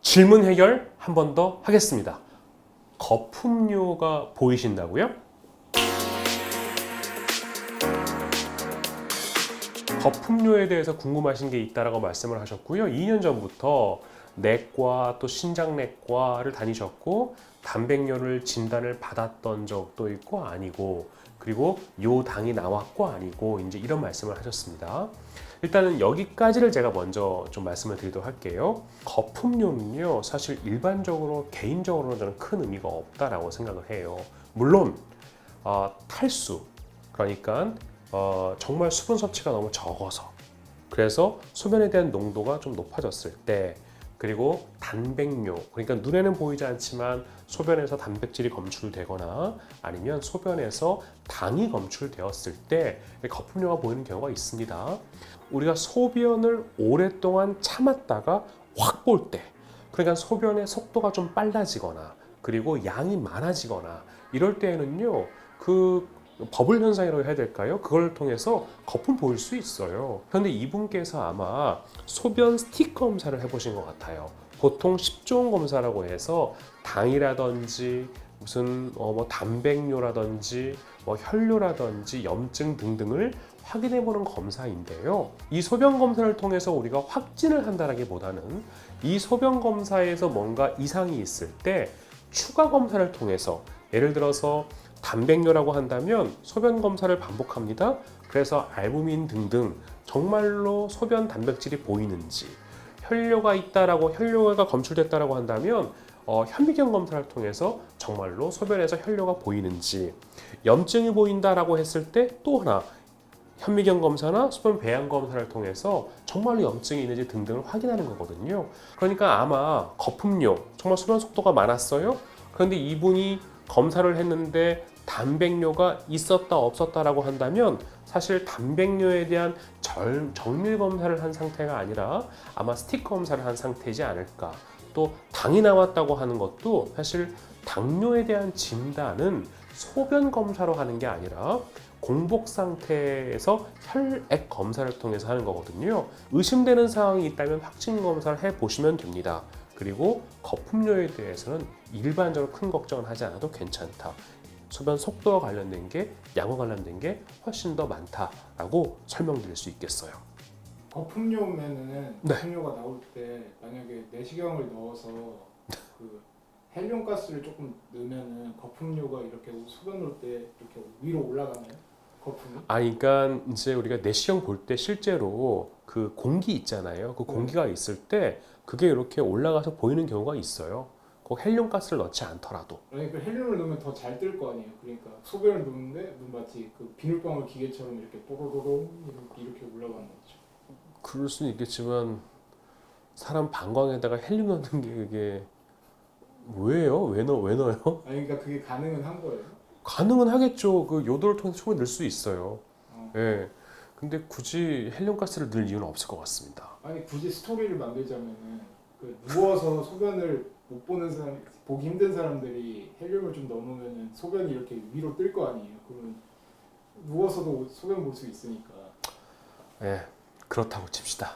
질문 해결 한 번 더 하겠습니다. 거품료가 보이신다고요? 거품료에 대해서 궁금하신 게 있다라고 말씀을 하셨고요. 2년 전부터 내과 또 신장내과를 다니셨고 단백뇨를 진단을 받았던 적도 있고 아니고, 그리고 요 당이 나왔고 아니고, 이제 이런 말씀을 하셨습니다. 일단은 여기까지를 제가 먼저 좀 말씀을 드리도록 할게요. 거품료는요, 사실 일반적으로 개인적으로는 저는 큰 의미가 없다라고 생각을 해요. 물론 탈수, 그러니까 정말 수분 섭취가 너무 적어서, 그래서 소변에 대한 농도가 좀 높아졌을 때, 그리고 단백뇨, 그러니까 눈에는 보이지 않지만 소변에서 단백질이 검출되거나 아니면 소변에서 당이 검출되었을 때 거품료가 보이는 경우가 있습니다. 우리가 소변을 오랫동안 참았다가 확 볼 때, 그러니까 소변의 속도가 좀 빨라지거나 그리고 양이 많아지거나 이럴 때에는요, 그 버블 현상이라고 해야 될까요? 그걸 통해서 거품 보일 수 있어요. 그런데 이분께서 아마 소변 스틱 검사를 해보신 것 같아요. 보통 10종 검사라고 해서 당이라든지 무슨 단백뇨라든지 혈뇨라든지 염증 등등을 확인해보는 검사인데요. 이 소변 검사를 통해서 우리가 확진을 한다기보다는 이 소변 검사에서 뭔가 이상이 있을 때 추가 검사를 통해서, 예를 들어서 단백뇨라고 한다면 소변 검사를 반복합니다. 그래서 알부민 등등 정말로 소변 단백질이 보이는지, 혈뇨가 있다라고, 혈뇨가 검출됐다라고 한다면 현미경 검사를 통해서 정말로 소변에서 혈뇨가 보이는지, 염증이 보인다라고 했을 때 또 하나 현미경 검사나 소변 배양 검사를 통해서 정말로 염증이 있는지 등등을 확인하는 거거든요. 그러니까 아마 거품료, 정말 소변 속도가 많았어요. 그런데 이분이 검사를 했는데 단백뇨가 있었다 없었다라고 한다면 사실 단백뇨에 대한 정밀 검사를 한 상태가 아니라 아마 스틱 검사를 한 상태이지 않을까. 또 당이 나왔다고 하는 것도 사실 당뇨에 대한 진단은 소변 검사로 하는 게 아니라 공복 상태에서 혈액 검사를 통해서 하는 거거든요. 의심되는 상황이 있다면 확진 검사를 해보시면 됩니다. 그리고 거품료에 대해서는 일반적으로 큰 걱정은 하지 않아도 괜찮다. 소변 속도와 관련된 게, 양과 관련된 게 훨씬 더 많다라고 설명드릴 수 있겠어요. 거품료면은 네. 거품료가 나올 때 만약에 내시경을 넣어서 그 헬륨 가스를 조금 넣으면은 거품료가 이렇게 소변 올 때 이렇게 위로 올라가나요? 거품이? 그러니까 이제 우리가 내시경 볼 때 실제로 그 공기 있잖아요. 그 공기가 있을 때 그게 이렇게 올라가서 보이는 경우가 있어요. 꼭 헬륨 가스를 넣지 않더라도. 아니 그 헬륨을 넣으면 더 잘 뜰 거 아니에요. 그러니까 소변을 넣는데 마치 그 비눗방울 기계처럼 이렇게 뽀로로로 이렇게 올라가는 거죠. 그럴 수는 있겠지만 사람 방광에다가 헬륨 넣는 게 그게 왜요? 왜 넣어요? 아니 그러니까 그게 가능은 한 거예요. 가능은 하겠죠. 그 요도를 통해서 충분히 넣을 수 있어요. 어. 예. 근데 굳이 헬륨 가스를 넣을 이유는 없을 것 같습니다. 아니 굳이 스토리를 만들자면은 그 누워서 소변을 못 보는 사람, 보기 힘든 사람들이 헬륨을 좀 넣으면은 소변이 이렇게 위로 뜰 거 아니에요. 그러면 누워서도 소변 볼 수 있으니까. 예. 그렇다고 칩시다.